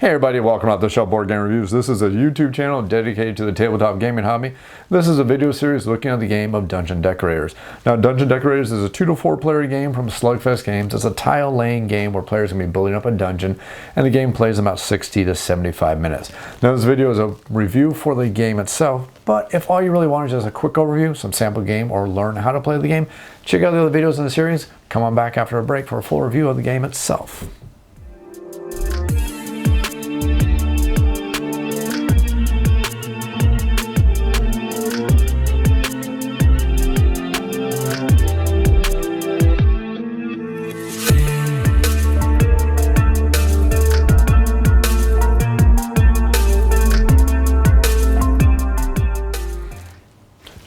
Hey everybody, welcome to the Show Board Game Reviews. This is a YouTube channel dedicated to the tabletop gaming hobby. This is a video series looking at the game of Dungeon Decorators. Now, Dungeon Decorators is a 2 to 4 player game from Slugfest Games. It's a tile laying game where players are going to be building up a dungeon, and the game plays about 60 to 75 minutes. Now, this video is a review for the game itself, but if all you really want is just a quick overview, some sample game, or learn how to play the game, check out the other videos in the series. Come on back after a break for a full review of the game itself.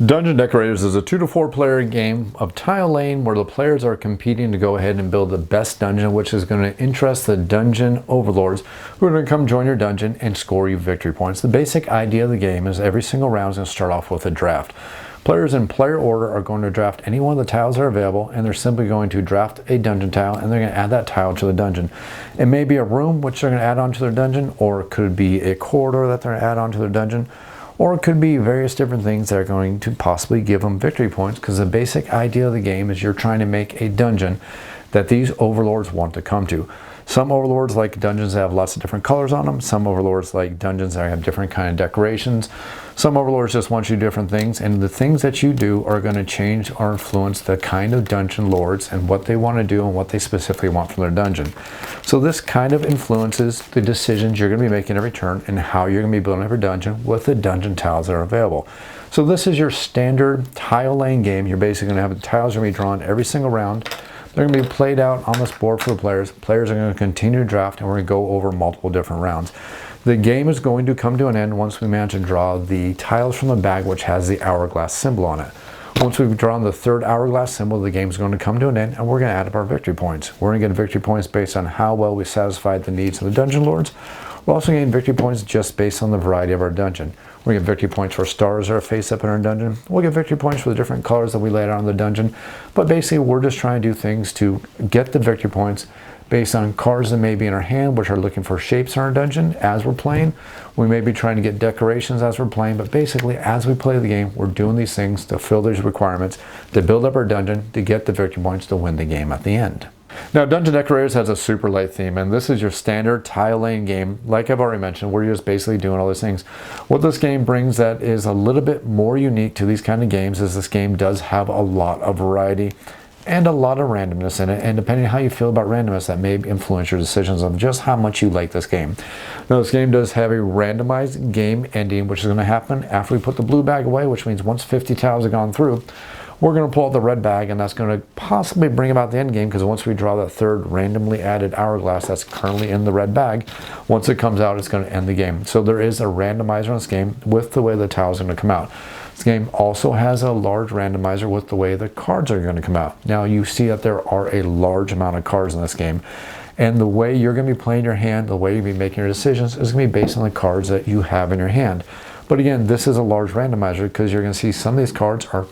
Dungeon Decorators is a 2 to 4 player game of tile laying where the players are competing to go ahead and build the best dungeon, which is going to interest the dungeon overlords who are going to come join your dungeon and score you victory points. The basic idea of the game is every single round is going to start off with a draft. Players in player order are going to draft any one of the tiles that are available, and they're simply going to draft a dungeon tile, and they're going to add that tile to the dungeon. It may be a room which they're going to add onto their dungeon, or it could be a corridor that they're going to add onto their dungeon, or it could be various different things that are going to possibly give them victory points, because the basic idea of the game is you're trying to make a dungeon that these overlords want to come to. Some overlords like dungeons that have lots of different colors on them. Some overlords like dungeons that have different kind of decorations. Some overlords just want you to do different things, and the things that you do are going to change or influence the kind of dungeon lords and what they want to do and what they specifically want from their dungeon. So this kind of influences the decisions you're going to be making every turn and how you're going to be building every dungeon with the dungeon tiles that are available. So this is your standard tile laying game. You're basically going to have the tiles going to be drawn every single round. They're going to be played out on this board for the players. Players are going to continue to draft, and we're going to go over multiple different rounds. The game is going to come to an end once we manage to draw the tiles from the bag, which has the hourglass symbol on it. Once we've drawn the third hourglass symbol, the game is going to come to an end, and we're going to add up our victory points. We're going to get victory points based on how well we satisfied the needs of the dungeon lords. We're also getting victory points just based on the variety of our dungeon. We get victory points for stars that are face up in our dungeon. We'll get victory points for the different colors that we laid out on the dungeon. But basically, we're just trying to do things to get the victory points based on cards that may be in our hand, which are looking for shapes in our dungeon as we're playing. We may be trying to get decorations as we're playing, but basically, as we play the game, we're doing these things to fill these requirements, to build up our dungeon, to get the victory points to win the game at the end. Now, Dungeon Decorators has a super light theme, and this is your standard tile laying game. Like I've already mentioned, we're just basically doing all these things. What this game brings that is a little bit more unique to these kind of games is this game does have a lot of variety and a lot of randomness in it, and depending on how you feel about randomness, that may influence your decisions on just how much you like this game. Now, this game does have a randomized game ending, which is going to happen after we put the blue bag away, which means once 50 tiles have gone through, we're going to pull out the red bag, and that's going to possibly bring about the end game, because once we draw that third randomly added hourglass that's currently in the red bag, once it comes out, it's going to end the game. So there is a randomizer on this game with the way the tiles are going to come out. This game also has a large randomizer with the way the cards are going to come out. Now, you see that there are a large amount of cards in this game, and the way you're going to be playing your hand, the way you're going to be making your decisions is going to be based on the cards that you have in your hand. But again, this is a large randomizer because you're going to see some of these cards are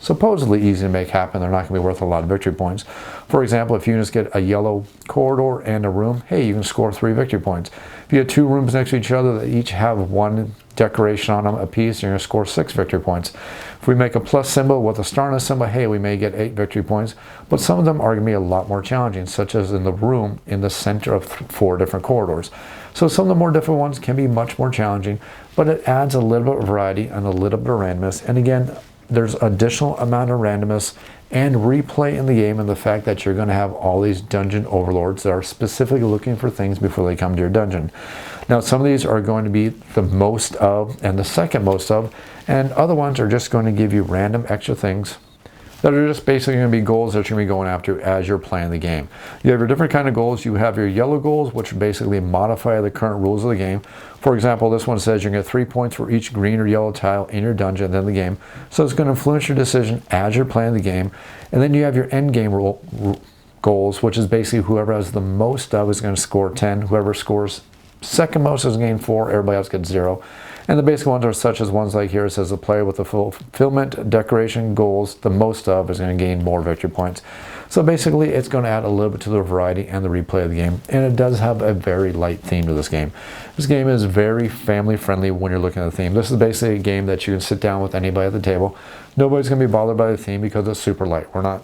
supposedly easy to make happen. They're not going to be worth a lot of victory points. For example, if you just get a yellow corridor and a room, hey, you can score 3 victory points. If you get 2 rooms next to each other that each have 1 decoration on them a piece, you're going to score 6 victory points. If we make a plus symbol with a star in a symbol, hey, we may get 8 victory points, but some of them are going to be a lot more challenging, such as in the room in the center of 4 different corridors. So some of the more difficult ones can be much more challenging, but it adds a little bit of variety and a little bit of randomness. And again, there's additional amount of randomness and replay in the game, and the fact that you're going to have all these dungeon overlords that are specifically looking for things before they come to your dungeon. Now, some of these are going to be the most of and the second most of, and other ones are just going to give you random extra things that are just basically going to be goals that you're going to be going after as you're playing the game. You have your different kind of goals. You have your yellow goals, which basically modify the current rules of the game. For example, this one says you're going to get 3 points for each green or yellow tile in your dungeon at the end of the game. So it's going to influence your decision as you're playing the game. And then you have your end game goals, which is basically whoever has the most of is going to score 10. Whoever scores second most is going to gain 4. Everybody else gets 0. And the basic ones are such as ones like here. It says the player with the fulfillment decoration goals the most of is going to gain more victory points. So basically it's going to add a little bit to the variety and the replay of the game, and it does have a very light theme to this game. This game is very family friendly when you're looking at the theme. This is basically a game that you can sit down with anybody at the table. Nobody's going to be bothered by the theme because it's super light. We're not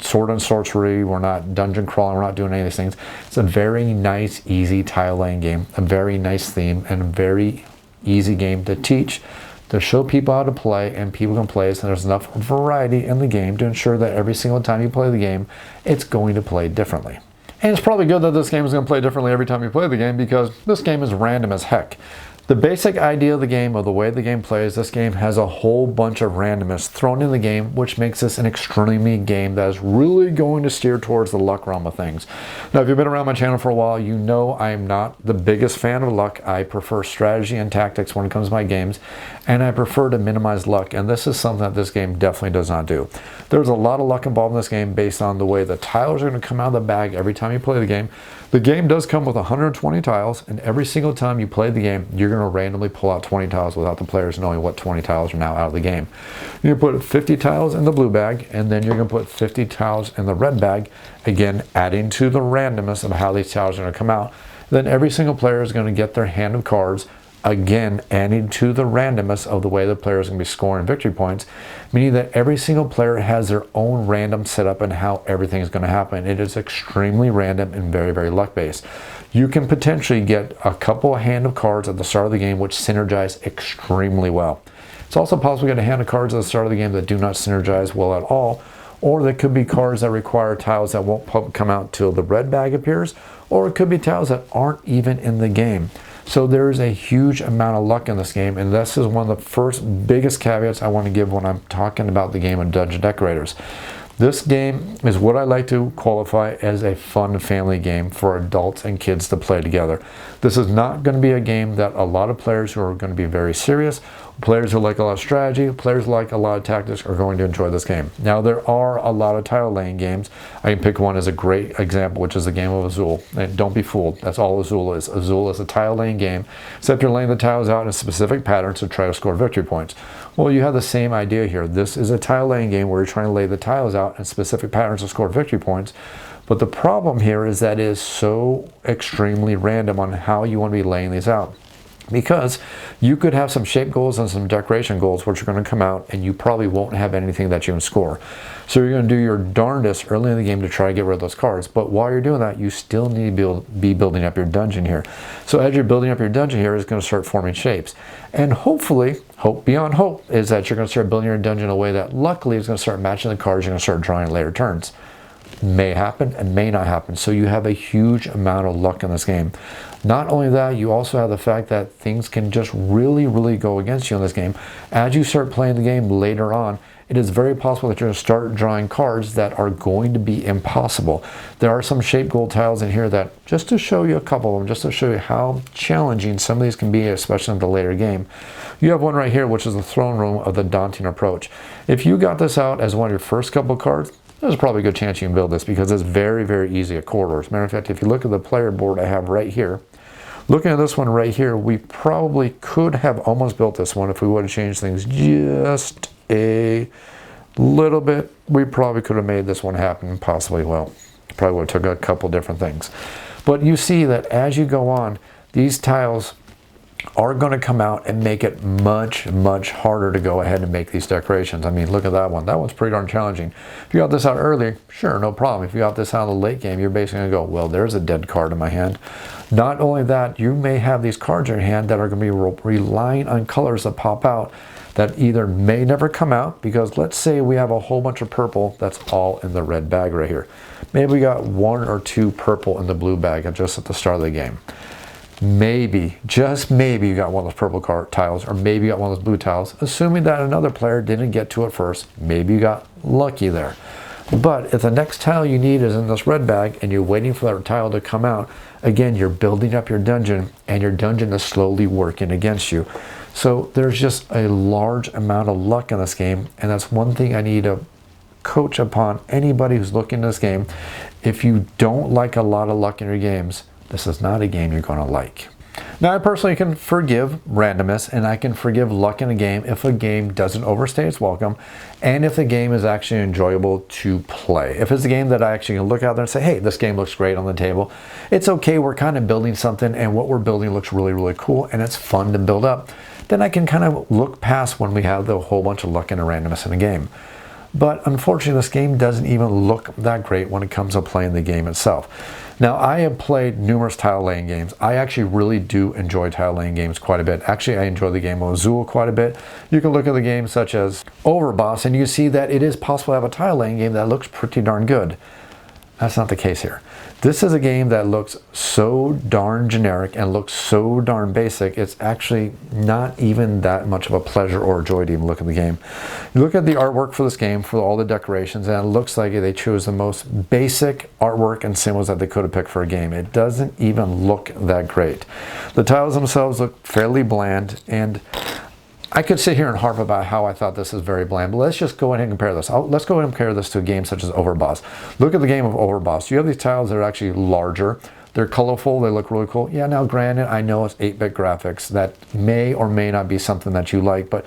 sword and sorcery, we're not dungeon crawling, we're not doing any of these things. It's a very nice, easy tile laying game, a very nice theme, and a very easy game to teach, to show people how to play, and people can play, so there's enough variety in the game to ensure that every single time you play the game, it's going to play differently. And it's probably good that this game is going to play differently every time you play the game, because this game is random as heck. The basic idea of the game, or the way the game plays, this game has a whole bunch of randomness thrown in the game, which makes this an extremely game that is really going to steer towards the luck realm of things. Now, if you've been around my channel for a while, you know I am not the biggest fan of luck. I prefer strategy and tactics when it comes to my games, and I prefer to minimize luck, and this is something that this game definitely does not do. There's a lot of luck involved in this game based on the way the tiles are going to come out of the bag every time you play the game. The game does come with 120 tiles, and every single time you play the game, you're going to randomly pull out 20 tiles without the players knowing what 20 tiles are now out of the game. You're going to put 50 tiles in the blue bag, and then you're going to put 50 tiles in the red bag, again adding to the randomness of how these tiles are going to come out. Then every single player is going to get their hand of cards, again adding to the randomness of the way the player is going to be scoring victory points, meaning that every single player has their own random setup and how everything is going to happen. It is extremely random and very, very luck based. You can potentially get a couple of hand of cards at the start of the game which synergize extremely well. It's also possible to get a hand of cards at the start of the game that do not synergize well at all, or there could be cards that require tiles that won't come out till the red bag appears, or it could be tiles that aren't even in the game. So there is a huge amount of luck in this game, and this is one of the first biggest caveats I want to give when I'm talking about the game of Dungeon Decorators. This game is what I like to qualify as a fun family game for adults and kids to play together. This is not going to be a game that a lot of players who are going to be very serious, players who like a lot of strategy, players who like a lot of tactics are going to enjoy this game. Now, there are a lot of tile laying games. I can pick one as a great example, which is the game of Azul. And don't be fooled, that's all Azul is. Azul is a tile laying game, except you're laying the tiles out in specific patterns to try to score victory points. Well, you have the same idea here. This is a tile laying game where you're trying to lay the tiles out in specific patterns to score victory points. But the problem here is that it is so extremely random on how you want to be laying these out. Because you could have some shape goals and some decoration goals which are going to come out, and you probably won't have anything that you can score. So you're going to do your darndest early in the game to try to get rid of those cards. But while you're doing that, you still need to be building up your dungeon here. So as you're building up your dungeon here, it's going to start forming shapes. And hopefully, hope beyond hope, is that you're going to start building your dungeon in a way that luckily is going to start matching the cards you're going to start drawing later turns. May happen and may not happen. So you have a huge amount of luck in this game. Not only that, you also have the fact that things can just really go against you in this game. As you start playing the game later on, it is very possible that you're going to start drawing cards that are going to be impossible. There are some shape gold tiles in here that, just to show you a couple of them, just to show you how challenging some of these can be, especially in the later game. You have one right here, which is the throne room of the daunting approach. If you got this out as one of your first couple cards, there's probably a good chance you can build this because it's very easy at corridors. Matter of fact, if you look at the player board I have right here, looking at this one right here, we probably could have almost built this one if we would have changed things just a little bit. We probably could have made this one happen possibly. Well, probably would have took a couple different things. But you see that as you go on, these tiles are going to come out and make it much harder to go ahead and make these decorations. I mean, look at that one. That one's pretty darn challenging. If you got this out early, sure, no problem. If you got this out in the late game, you're basically going to go, well, there's a dead card in my hand. Not only that, you may have these cards in your hand that are going to be relying on colors that pop out that either may never come out, because let's say we have a whole bunch of purple that's all in the red bag right here. Maybe we got one or two purple in the blue bag just at the start of the game. Maybe, just maybe, you got one of those purple card tiles, or maybe you got one of those blue tiles, assuming that another player didn't get to it first. Maybe you got lucky there. But if the next tile you need is in this red bag and you're waiting for that tile to come out, again, you're building up your dungeon, and your dungeon is slowly working against you. So there's just a large amount of luck in this game, and that's one thing I need to coach upon anybody who's looking at this game. If you don't like a lot of luck in your games, this is not a game you're going to like. Now, I personally can forgive randomness, and I can forgive luck in a game if a game doesn't overstay its welcome, and if the game is actually enjoyable to play. If it's a game that I actually can look out there and say, hey, this game looks great on the table, it's okay, we're kind of building something, and what we're building looks really, really cool, and it's fun to build up, then I can kind of look past when we have the whole bunch of luck and randomness in a game. But unfortunately, this game doesn't even look that great when it comes to playing the game itself. Now, I have played numerous tile laying games. I actually really do enjoy tile laying games quite a bit. Actually, I enjoy the game of Azul quite a bit. You can look at the games such as Overboss, and you see that it is possible to have a tile laying game that looks pretty darn good. That's not the case here. This is a game that looks so darn generic and looks so darn basic, it's actually not even that much of a pleasure or a joy to even look at the game. You look at the artwork for this game, for all the decorations, and it looks like they chose the most basic artwork and symbols that they could have picked for a game. It doesn't even look that great. The tiles themselves look fairly bland, and I could sit here and harp about how I thought this is very bland, but let's just go ahead and compare this. Let's go ahead and compare this to a game such as Overboss. Look at the game of Overboss. You have these tiles that are actually larger. They're colorful. They look really cool. Yeah, now granted, I know it's 8-bit graphics. That may or may not be something that you like, but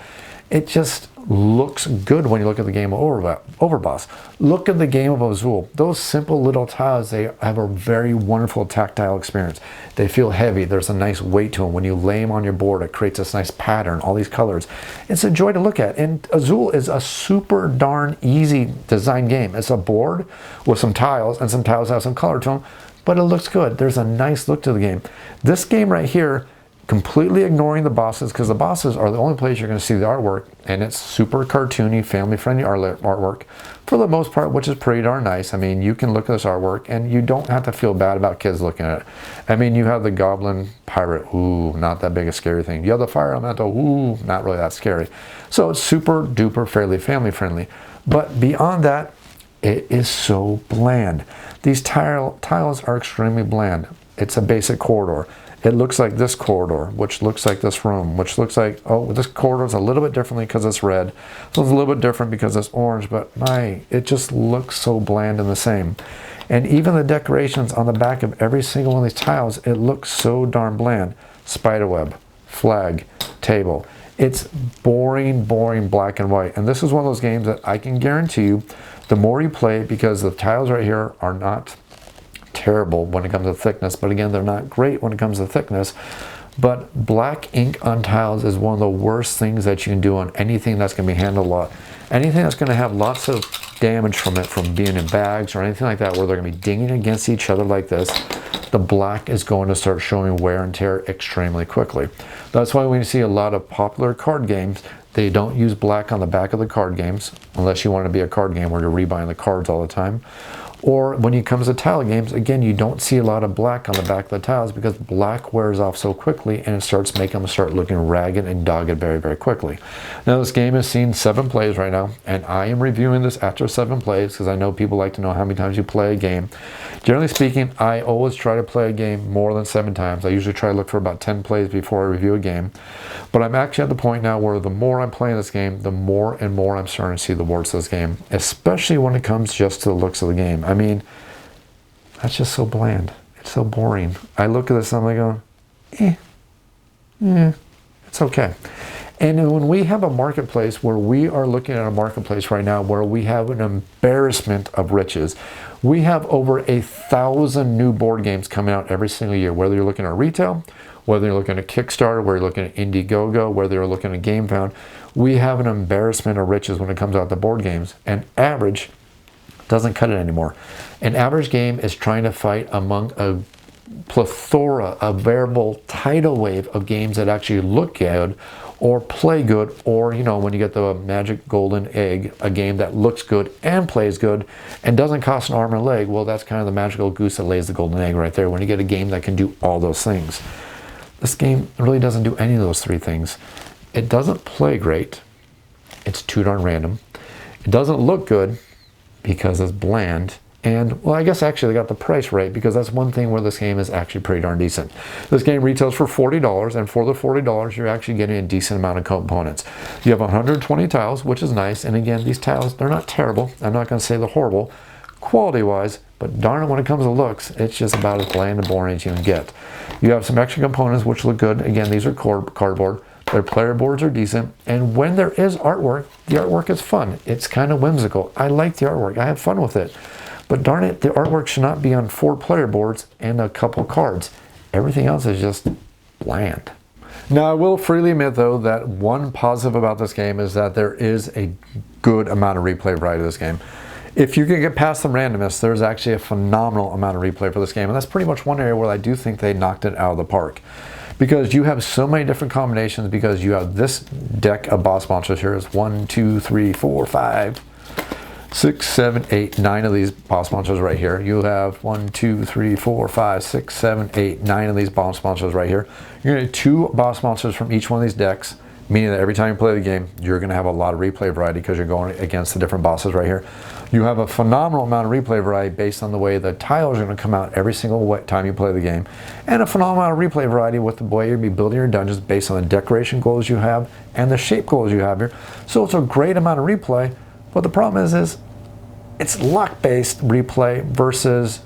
it just looks good when you look at the game of Overboss. Look at the game of Azul. Those simple little tiles, they have a very wonderful tactile experience. They feel heavy. There's a nice weight to them. When you lay them on your board, it creates this nice pattern, all these colors. It's a joy to look at. And Azul is a super darn easy design game. It's a board with some tiles, and some tiles have some color to them, but it looks good. There's a nice look to the game. This game right here, completely ignoring the bosses, because the bosses are the only place you're going to see the artwork, and it's super cartoony, family-friendly artwork for the most part, which is pretty darn nice. I mean, you can look at this artwork, and you don't have to feel bad about kids looking at it. I mean, you have the goblin pirate, ooh, not that big a scary thing. You have the fire elemental, ooh, not really that scary. So it's super duper fairly family-friendly. But beyond that, it is so bland. These tiles are extremely bland. It's a basic corridor. It looks like this corridor, which looks like this room, which looks like, oh, this corridor is a little bit differently because it's red. So it's a little bit different because it's orange, but it just looks so bland and the same. And even the decorations on the back of every single one of these tiles, it looks so darn bland. Spiderweb, flag, table. It's boring, boring black and white. And this is one of those games that I can guarantee you, the more you play, because the tiles right here are not terrible when it comes to thickness, but again, they're not great when it comes to thickness. But black ink on tiles is one of the worst things that you can do on anything that's going to be handled a lot. Anything that's going to have lots of damage from it, from being in bags or anything like that, where they're going to be dinging against each other like this, the black is going to start showing wear and tear extremely quickly. That's why when you see a lot of popular card games, they don't use black on the back of the card games, unless you want to be a card game where you're rebuying the cards all the time. Or when it comes to tile games, again, you don't see a lot of black on the back of the tiles because black wears off so quickly and it starts making them start looking ragged and dogged very, very quickly. Now, this game has seen 7 plays right now, and I am reviewing this after 7 plays because I know people like to know how many times you play a game. Generally speaking, I always try to play a game more than 7 times. I usually try to look for about 10 plays before I review a game. But I'm actually at the point now where the more I'm playing this game, the more and more I'm starting to see the warts of this game, especially when it comes just to the looks of the game. I mean, that's just so bland. It's so boring. I look at this and I'm like going, it's okay. And when we have a marketplace where we are looking at a marketplace right now where we have an embarrassment of riches, we have over 1,000 new board games coming out every single year, whether you're looking at retail, whether you're looking at Kickstarter, whether you're looking at Indiegogo, whether you're looking at GameFound, we have an embarrassment of riches when it comes out to board games. And average doesn't cut it anymore. An average game is trying to fight among a plethora, a veritable tidal wave of games that actually look good or play good, or, you know, when you get the magic golden egg, a game that looks good and plays good and doesn't cost an arm and a leg, well, that's kind of the magical goose that lays the golden egg right there when you get a game that can do all those things. This game really doesn't do any of those 3 things. It doesn't play great. It's too darn random. It doesn't look good because it's bland. And, well, I guess actually they got the price right, because that's one thing where this game is actually pretty darn decent. This game retails for $40, and for the $40, you're actually getting a decent amount of components. You have 120 tiles, which is nice. And again, these tiles, they're not terrible. I'm not going to say they're horrible. quality-wise, but darn it, when it comes to looks, it's just about as bland and boring as you can get. You have some extra components which look good. Again, these are cardboard. Their player boards are decent, and when there is artwork, the artwork is fun. It's kind of whimsical. I like the artwork. I have fun with it. But darn it, the artwork should not be on 4 player boards and a couple cards. Everything else is just bland. Now, I will freely admit, though, that one positive about this game is that there is a good amount of replay variety of this game. If you can get past the randomness, there's actually a phenomenal amount of replay for this game, and that's pretty much one area where I do think they knocked it out of the park. Because you have so many different combinations, because you have this deck of boss monsters here. It's 1, 2, 3, 4, 5, 6, 7, 8, 9 of these boss monsters right here. You have 1, 2, 3, 4, 5, 6, 7, 8, 9 of these boss monsters right here. You're going to get 2 boss monsters from each one of these decks, meaning that every time you play the game, you're going to have a lot of replay variety because you're going against the different bosses right here. You have a phenomenal amount of replay variety based on the way the tiles are going to come out every single time you play the game, and a phenomenal amount of replay variety with the way you're going to be building your dungeons based on the decoration goals you have and the shape goals you have here. So it's a great amount of replay, but the problem is it's luck-based replay versus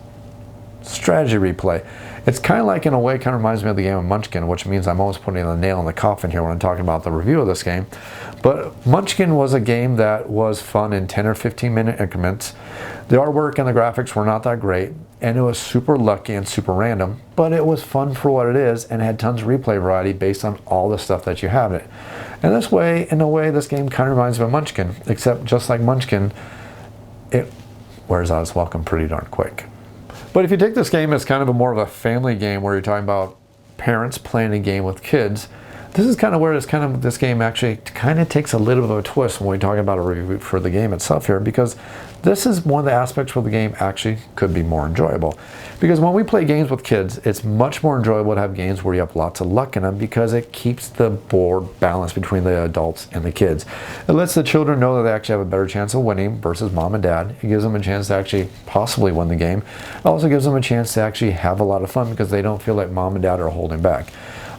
strategy replay. It's kind of like, in a way, kind of reminds me of the game of Munchkin, which means I'm almost putting the nail in the coffin here when I'm talking about the review of this game. But Munchkin was a game that was fun in 10 or 15 minute increments. The artwork and the graphics were not that great, and it was super lucky and super random, but it was fun for what it is, and it had tons of replay variety based on all the stuff that you have in it. And this way, in a way, this game kind of reminds me of Munchkin, except just like Munchkin, it wears out its welcome pretty darn quick. But if you take this game as kind of more of a family game where you're talking about parents playing a game with kids, this is kind of where this game actually kind of takes a little bit of a twist when we talk about a review for the game itself here, because this is one of the aspects where the game actually could be more enjoyable. Because when we play games with kids, it's much more enjoyable to have games where you have lots of luck in them, because it keeps the board balanced between the adults and the kids. It lets the children know that they actually have a better chance of winning versus mom and dad. It gives them a chance to actually possibly win the game. It also gives them a chance to actually have a lot of fun because they don't feel like mom and dad are holding back.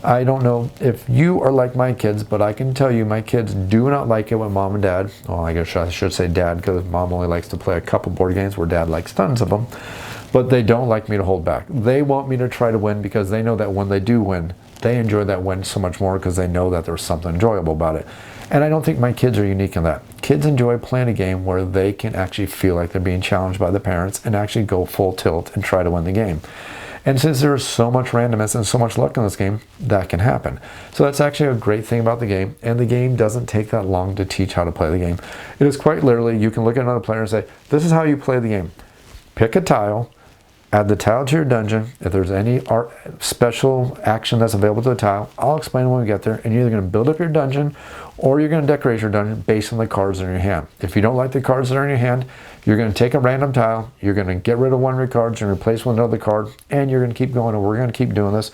I don't know if you are like my kids, but I can tell you my kids do not like it when mom and dad, well, I guess I should say dad, because mom only likes to play a couple board games where dad likes tons of them, but they don't like me to hold back. They want me to try to win because they know that when they do win, they enjoy that win so much more because they know that there's something enjoyable about it. And I don't think my kids are unique in that. Kids enjoy playing a game where they can actually feel like they're being challenged by the parents and actually go full tilt and try to win the game. And since there's so much randomness and so much luck in this game, that can happen. So that's actually a great thing about the game, and the game doesn't take that long to teach how to play the game. It is quite literally, you can look at another player and say, this is how you play the game. Pick a tile, add the tile to your dungeon. If there's any special action that's available to the tile, I'll explain when we get there, and you're either going to build up your dungeon or you're going to decorate your dungeon based on the cards that are in your hand. If you don't like the cards that are in your hand, you're going to take a random tile, you're going to get rid of one of your cards and replace with another card, and you're going to keep going, and we're going to keep doing this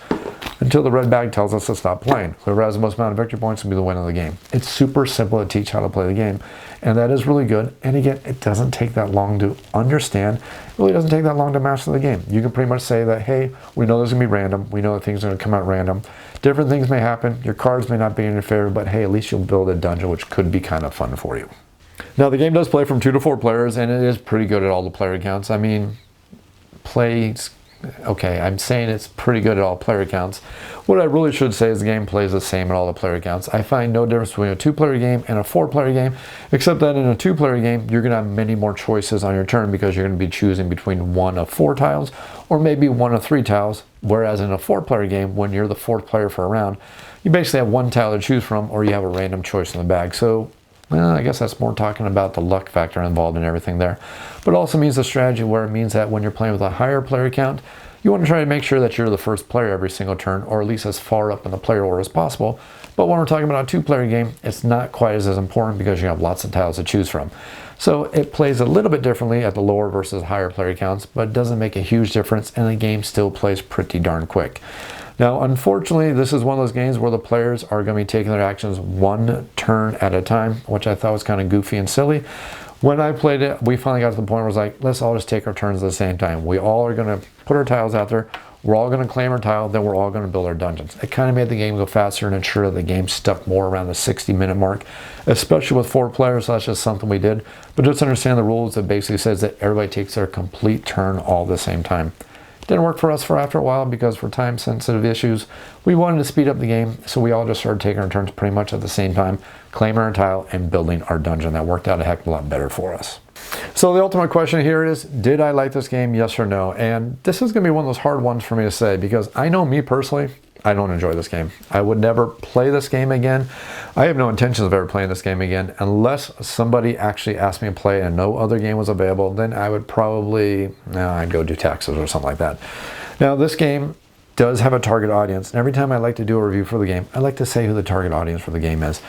until the red bag tells us to stop playing. Whoever has the most amount of victory points will be the winner of the game. It's super simple to teach how to play the game, and that is really good. And again, it doesn't take that long to understand. It really doesn't take that long to master the game. You can pretty much say that, hey, we know there's going to be random. We know that things are going to come out random. Different things may happen. Your cards may not be in your favor, but hey, at least you'll build a dungeon, which could be kind of fun for you. Now, the game does play from 2 to 4 players, and it is pretty good at all the player counts. I mean, okay, I'm saying it's pretty good at all player counts. What I really should say is the game plays the same at all the player counts. I find no difference between a 2-player game and a 4-player game, except that in a 2-player game, you're going to have many more choices on your turn because you're going to be choosing between 1 of 4 tiles or maybe 1 of 3 tiles, whereas in a 4-player game, when you're the 4th player for a round, you basically have 1 tile to choose from, or you have a random choice in the bag. So, well, I guess that's more talking about the luck factor involved in everything there. But it also means the strategy, where it means that when you're playing with a higher player count, you want to try to make sure that you're the first player every single turn, or at least as far up in the player order as possible. But when we're talking about a 2-player game, it's not quite as important because you have lots of tiles to choose from. So it plays a little bit differently at the lower versus higher player counts, but it doesn't make a huge difference, and the game still plays pretty darn quick. Now, unfortunately, this is one of those games where the players are going to be taking their actions 1 turn at a time, which I thought was kind of goofy and silly. When I played it, we finally got to the point where it was like, let's all just take our turns at the same time. We all are going to put our tiles out there. We're all going to claim our tile, then we're all going to build our dungeons. It kind of made the game go faster and ensure that the game stuck more around the 60-minute mark, especially with 4 players. That's just something we did. But just understand the rules. It basically says that everybody takes their complete turn all at the same time. Didn't work for us for after a while because for time-sensitive issues, we wanted to speed up the game, so we all just started taking our turns pretty much at the same time, claiming our tile and building our dungeon. That worked out a heck of a lot better for us. So the ultimate question here is, did I like this game, yes or no? And this is going to be one of those hard ones for me to say because I know me personally, I don't enjoy this game. I would never play this game again. I have no intentions of ever playing this game again unless somebody actually asked me to play and no other game was available. Then I would probably, I'd go do taxes or something like that. Now this game does have a target audience, and every time I like to do a review for the game, I like to say who the target audience for the game is.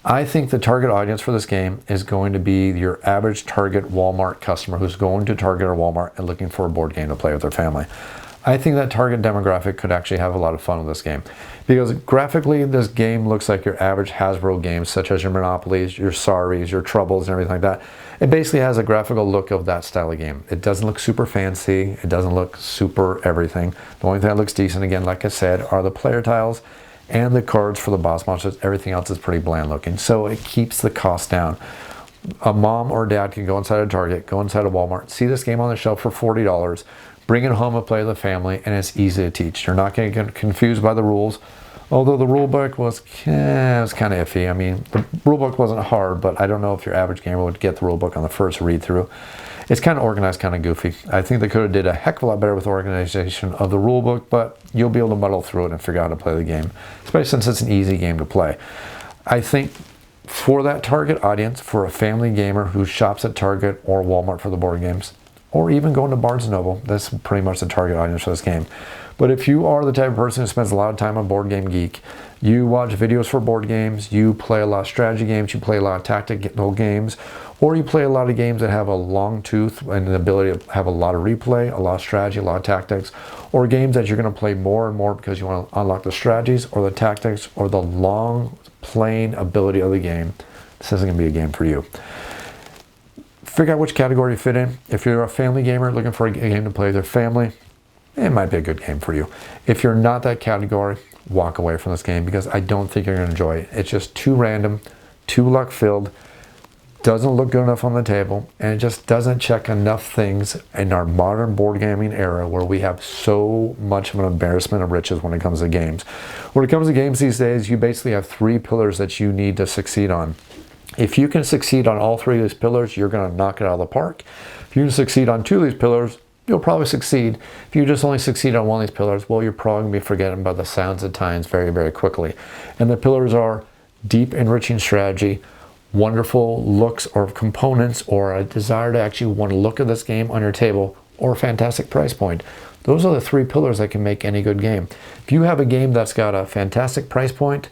I think the target audience for this game is going to be your average Target Walmart customer who's going to Target or Walmart and looking for a board game to play with their family. I think that target demographic could actually have a lot of fun with this game because graphically this game looks like your average Hasbro games such as your Monopolies, your Sorries, your Troubles and everything like that. It basically has a graphical look of that style of game. It doesn't look super fancy. It doesn't look super everything. The only thing that looks decent, again, like I said, are the player tiles and the cards for the boss monsters. Everything else is pretty bland looking. So it keeps the cost down. A mom or dad can go inside a Target, go inside a Walmart, see this game on the shelf for $40, bring it home and play with the family, and it's easy to teach. You're not going to get confused by the rules. Although the rule book was kind of iffy. I mean, the rule book wasn't hard, but I don't know if your average gamer would get the rule book on the first read through. It's kind of organized, kind of goofy. I think they could have did a heck of a lot better with organization of the rule book, but you'll be able to muddle through it and figure out how to play the game, especially since it's an easy game to play. I think for that target audience, for a family gamer who shops at Target or Walmart for the board games, or even going to Barnes & Noble, that's pretty much the target audience for this game. But if you are the type of person who spends a lot of time on Board Game Geek, you watch videos for board games, you play a lot of strategy games, you play a lot of tactical games, or you play a lot of games that have a long tooth and the ability to have a lot of replay, a lot of strategy, a lot of tactics, or games that you're going to play more and more because you want to unlock the strategies or the tactics or the long playing ability of the game, this isn't going to be a game for you. Figure out which category you fit in. If you're a family gamer looking for a game to play with your family, it might be a good game for you. If you're not that category, walk away from this game because I don't think you're going to enjoy it. It's just too random, too luck-filled, doesn't look good enough on the table, and it just doesn't check enough things in our modern board gaming era where we have so much of an embarrassment of riches when it comes to games. When it comes to games these days, you basically have 3 pillars that you need to succeed on. If you can succeed on all 3 of these pillars, you're going to knock it out of the park. If you can succeed on 2 of these pillars, you'll probably succeed. If you just only succeed on 1 of these pillars, well, you're probably going to be forgetting about the sounds of times very, very quickly. And the pillars are deep, enriching strategy, wonderful looks or components, or a desire to actually want to look at this game on your table, or a fantastic price point. Those are the 3 pillars that can make any good game. If you have a game that's got a fantastic price point,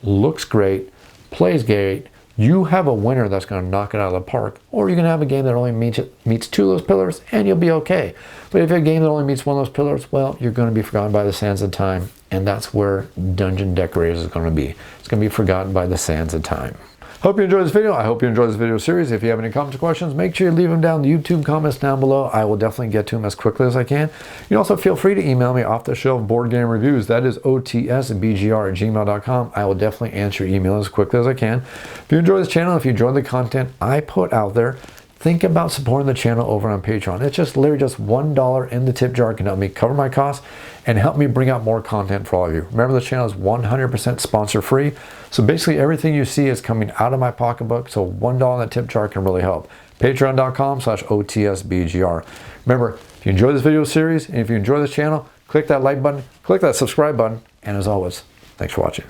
looks great, plays great, you have a winner that's going to knock it out of the park. Or you can have a game that only meets 2 of those pillars and you'll be okay. But if you have a game that only meets 1 of those pillars, well, you're going to be forgotten by the sands of time. And that's where Dungeon Decorators is going to be. It's going to be forgotten by the sands of time. Hope you enjoyed this video. I hope you enjoyed this video series. If you have any comments or questions, make sure you leave them down in the YouTube comments down below. I will definitely get to them as quickly as I can. You also feel free to email me off the shelf board game reviews. That is otsbgr@gmail.com. I will definitely answer your email as quickly as I can. If you enjoy this channel, if you enjoy the content I put out there, think about supporting the channel over on Patreon. It's just literally just $1 in the tip jar can help me cover my costs and help me bring out more content for all of you. Remember, the channel is 100% sponsor free. So basically everything you see is coming out of my pocketbook. So $1 in the tip jar can really help. Patreon.com/OTSBGR. Remember, if you enjoy this video series and if you enjoy this channel, click that like button, click that subscribe button. And as always, thanks for watching.